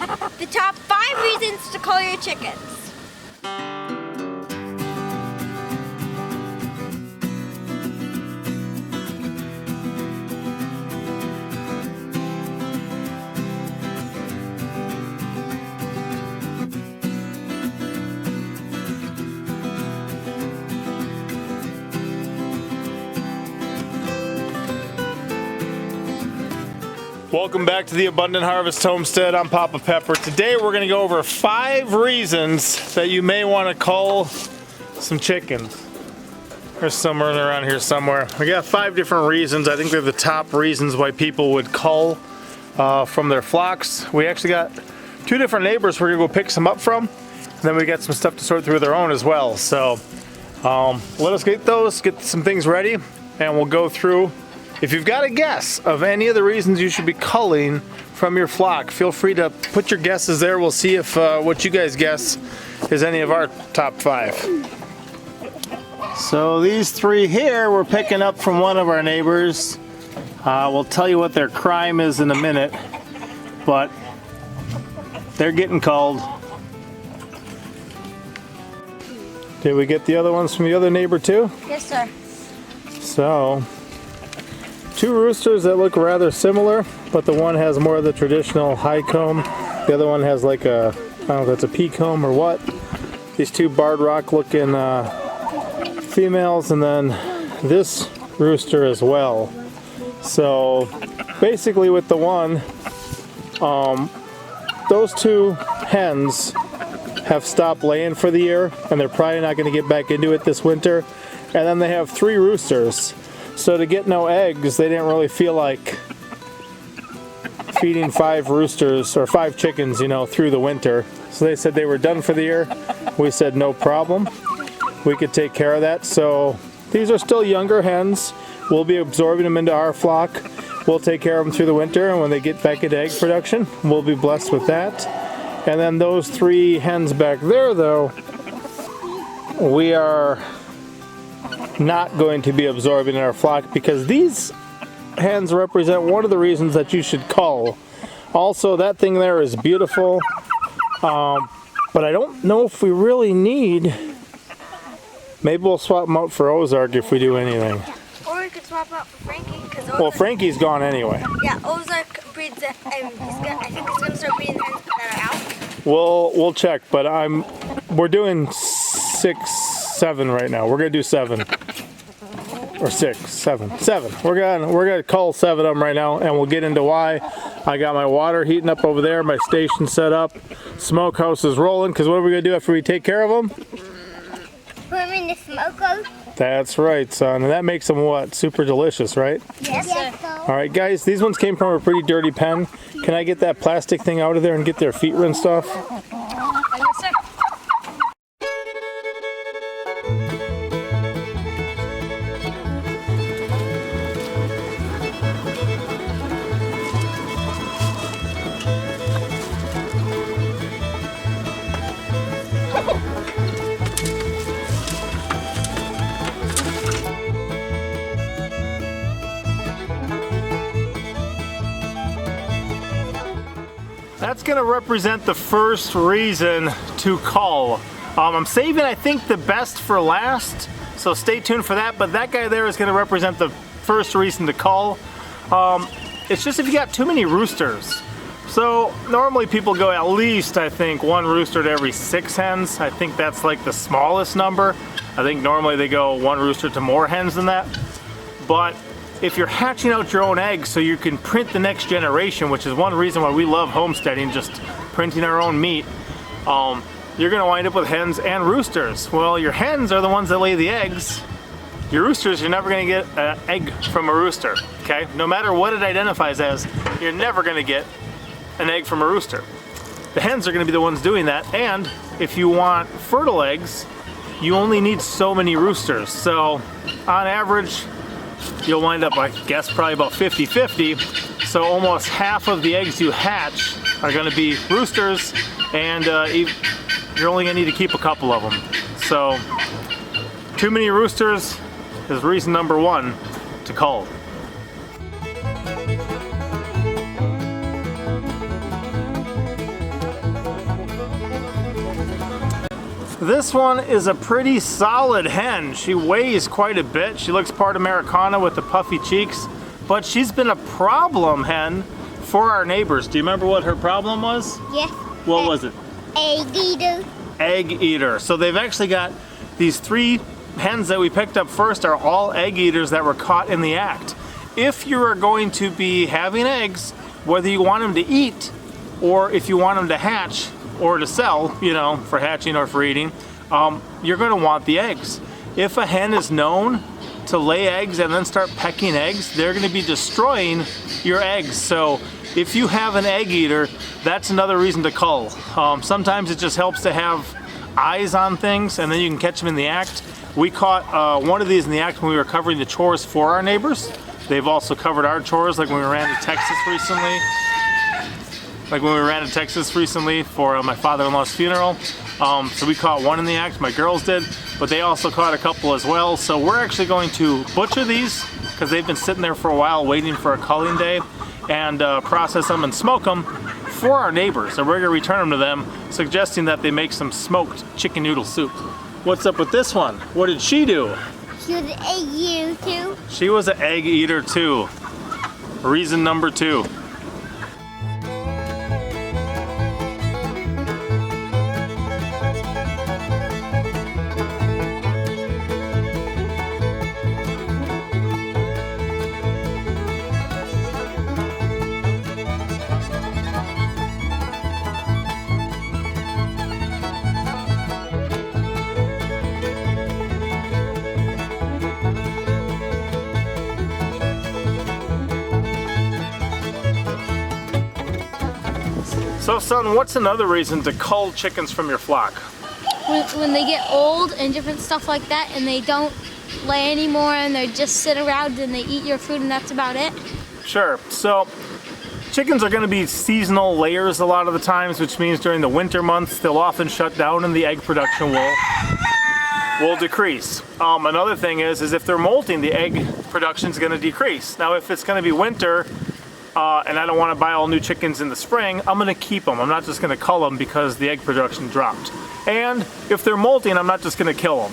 the top 5 reasons to cull your chickens. Welcome back to the Abundant Harvest Homestead. I'm Papa Pepper. Today we're going to go over 5 reasons that you may want to cull some chickens. There's some running around here somewhere. We got 5 different reasons. I think they're the top reasons why people would cull from their flocks. We actually got 2 different neighbors we're going to go pick some up from. And then we got some stuff to sort through their own as well. So let us get some things ready, and we'll go through. If you've got a guess of any of the reasons you should be culling from your flock, feel free to put your guesses there. We'll see if what you guys guess is any of our top 5. So these 3 here we're picking up from one of our neighbors. We'll tell you what their crime is in a minute, but they're getting culled. Did we get the other ones from the other neighbor too? Yes, sir. So 2 roosters that look rather similar, but the one has more of the traditional high comb. The other one has like a, I don't know if that's a pea comb or what. These 2 barred rock looking females, and then this rooster as well. So basically with the one, those 2 hens have stopped laying for the year, and they're probably not going to get back into it this winter. And then they have 3 roosters. So to get no eggs, they didn't really feel like feeding 5 roosters or 5 chickens, you know, through the winter. So they said they were done for the year. We said no problem. We could take care of that. So these are still younger hens. We'll be absorbing them into our flock. We'll take care of them through the winter, and when they get back into egg production, we'll be blessed with that. And then those 3 hens back there, though, we are not going to be absorbing in our flock, because these hens represent one of the reasons that you should cull. Also, that thing there is beautiful, but I don't know if we really need. Maybe we'll swap them out for Ozark if we do anything. Or we could swap out for Frankie. Well, Frankie's gone anyway. Yeah, Ozark breeds, I think it's going to start breeding hens that are out. We'll check, but we're doing 6, 7 right now. We're gonna do 7 or 6, 7. We're gonna cull 7 of them right now, and we'll get into why. I got my water heating up over there, my station set up, smokehouse is rolling. Because what are we gonna do after we take care of them? Put them in the smokehouse. That's right, son. And that makes them what? Super delicious, right? Yes, sir. All right, guys. These ones came from a pretty dirty pen. Can I get that plastic thing out of there and get their feet rinsed off? Yes, sir. That's going to represent the first reason to cull. I'm saving, I think, the best for last, so stay tuned for that. But that guy there is going to represent the first reason to cull. It's just if you got too many roosters. So normally people go at least, I think, 1 rooster to every 6 hens. I think that's like the smallest number. I think normally they go 1 rooster to more hens than that. But if you're hatching out your own eggs so you can print the next generation, which is one reason why we love homesteading, just printing our own meat, you're gonna wind up with hens and roosters. Well, your hens are the ones that lay the eggs. Your roosters, you're never gonna get an egg from a rooster, okay? No matter what it identifies as, you're never gonna get an egg from a rooster. The hens are gonna be the ones doing that, and if you want fertile eggs, you only need so many roosters. So on average, you'll wind up, I guess, probably about 50-50. So almost half of the eggs you hatch are going to be roosters, and you're only going to need to keep a couple of them. So too many roosters is reason number 1 to cull. This one is a pretty solid hen. She weighs quite a bit. She looks part Americana with the puffy cheeks, but she's been a problem hen for our neighbors. Do you remember what her problem was? Yes. What was it? Egg eater. Egg eater. So they've actually got these 3 hens that we picked up first are all egg eaters that were caught in the act. If you are going to be having eggs, whether you want them to eat or if you want them to hatch or to sell, you know, for hatching or for eating, you're going to want the eggs. If a hen is known to lay eggs and then start pecking eggs, they're going to be destroying your eggs. So if you have an egg eater, that's another reason to cull. Sometimes it just helps to have eyes on things and then you can catch them in the act. We caught one of these in the act when we were covering the chores for our neighbors. They've also covered our chores, like when we ran to Texas recently. For my father-in-law's funeral. So we caught one in the act, my girls did, but they also caught a couple as well. So we're actually going to butcher these because they've been sitting there for a while waiting for a culling day, and process them and smoke them for our neighbors. So we're going to return them to them, suggesting that they make some smoked chicken noodle soup. What's up with this one? What did she do? She was an egg eater too. She was an egg eater too. Reason number 2. So son, what's another reason to cull chickens from your flock? When they get old and different stuff like that and they don't lay anymore and they just sit around and they eat your food and that's about it. Sure. So chickens are going to be seasonal layers a lot of the times, which means during the winter months they'll often shut down and the egg production will decrease. Another thing is if they're molting, the egg production is going to decrease. Now if it's going to be winter, and I don't want to buy all new chickens in the spring, I'm going to keep them. I'm not just going to cull them because the egg production dropped. And if they're molting, I'm not just going to kill them.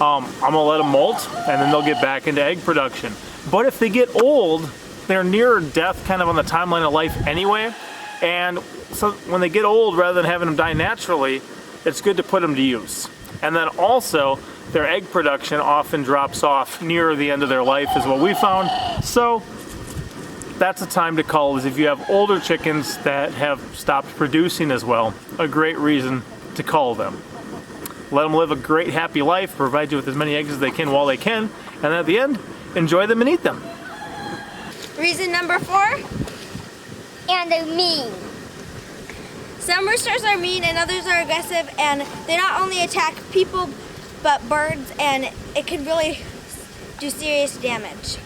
I'm going to let them molt, and then they'll get back into egg production. But if they get old, they're nearer death kind of on the timeline of life anyway. And so when they get old, rather than having them die naturally, it's good to put them to use. And then also, their egg production often drops off near the end of their life is what we found. So that's a time to cull, is if you have older chickens that have stopped producing as well. A great reason to cull them. Let them live a great happy life, provide you with as many eggs as they can while they can, and at the end, enjoy them and eat them. Reason number 4. And they're mean. Some roosters are mean and others are aggressive, and they not only attack people but birds, and it can really do serious damage.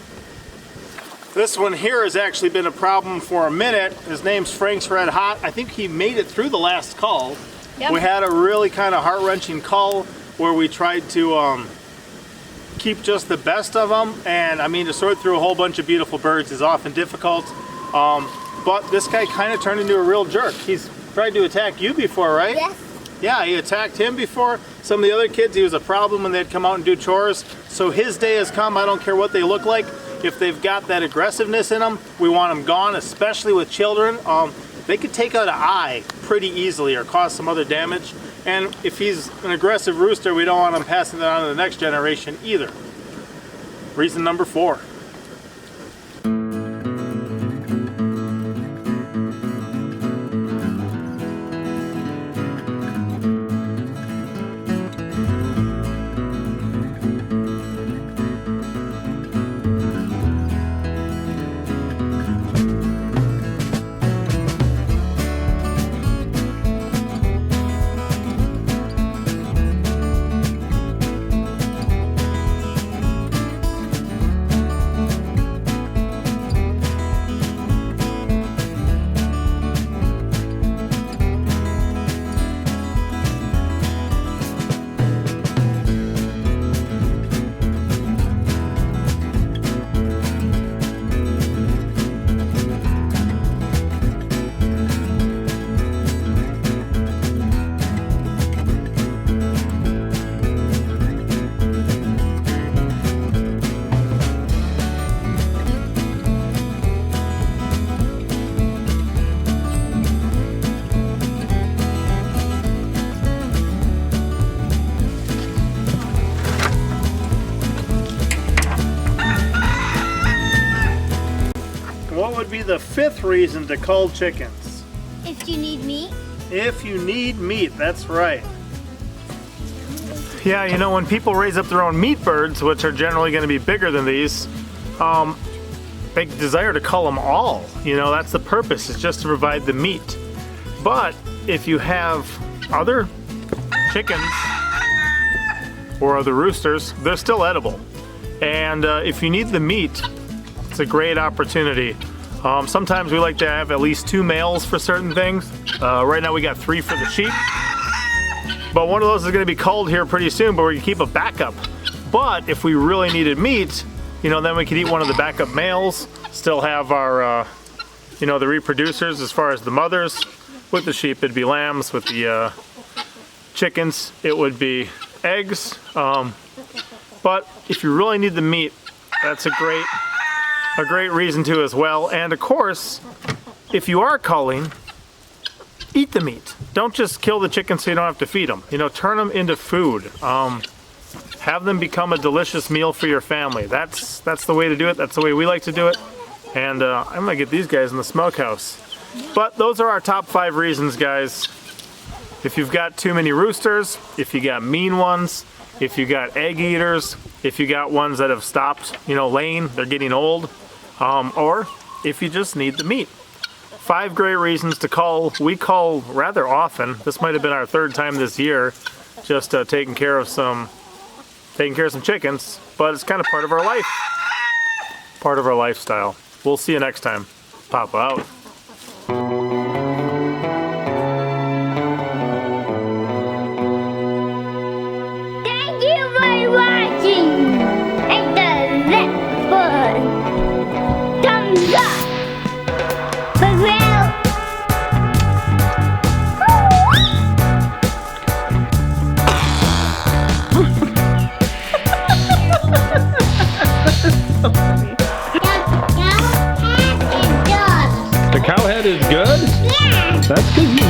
This one here has actually been a problem for a minute. His name's Frank's Red Hot. I think he made it through the last cull. Yep. We had a really kind of heart-wrenching cull where we tried to keep just the best of them, and I mean, to sort through a whole bunch of beautiful birds is often difficult. But this guy kind of turned into a real jerk. He's tried to attack you before, right? Yes. Yeah, he attacked him before. Some of the other kids, he was a problem when they'd come out and do chores. So his day has come. I don't care what they look like. If they've got that aggressiveness in them, we want them gone, especially with children. They could take out an eye pretty easily or cause some other damage. And if he's an aggressive rooster, we don't want him passing that on to the next generation either. Reason number 4. the 5th reason to cull chickens. If you need meat. If you need meat, that's right. Yeah, you know, when people raise up their own meat birds, which are generally going to be bigger than these, they desire to cull them all. You know, that's the purpose, is just to provide the meat. But if you have other chickens or other roosters, they're still edible. And if you need the meat, it's a great opportunity. Sometimes we like to have at least 2 males for certain things. Right now we got 3 for the sheep. But one of those is going to be culled here pretty soon, but we can keep a backup. But if we really needed meat, you know, then we could eat one of the backup males, still have our, you know, the reproducers as far as the mothers. With the sheep, it'd be lambs. With the chickens, it would be eggs. But if you really need the meat, that's a great reason to as well. And of course, if you are culling, eat the meat. Don't just kill the chickens so you don't have to feed them. You know, turn them into food. Have them become a delicious meal for your family. That's the way to do it. That's the way we like to do it. And I'm gonna get these guys in the smokehouse. But those are our top 5 reasons, guys. If you've got too many roosters, if you got mean ones, if you got egg eaters, if you got ones that have stopped, you know, laying, they're getting old, or if you just need the meat. 5 great reasons to cull. We cull rather often. This might have been our 3rd time this year, just taking care of some chickens, but it's kind of part of our life, part of our lifestyle. We'll see you next time. Papa out. Thank you for watching. Hit the like button. Thumbs up. For real. The cow head is good? Yeah. That's because you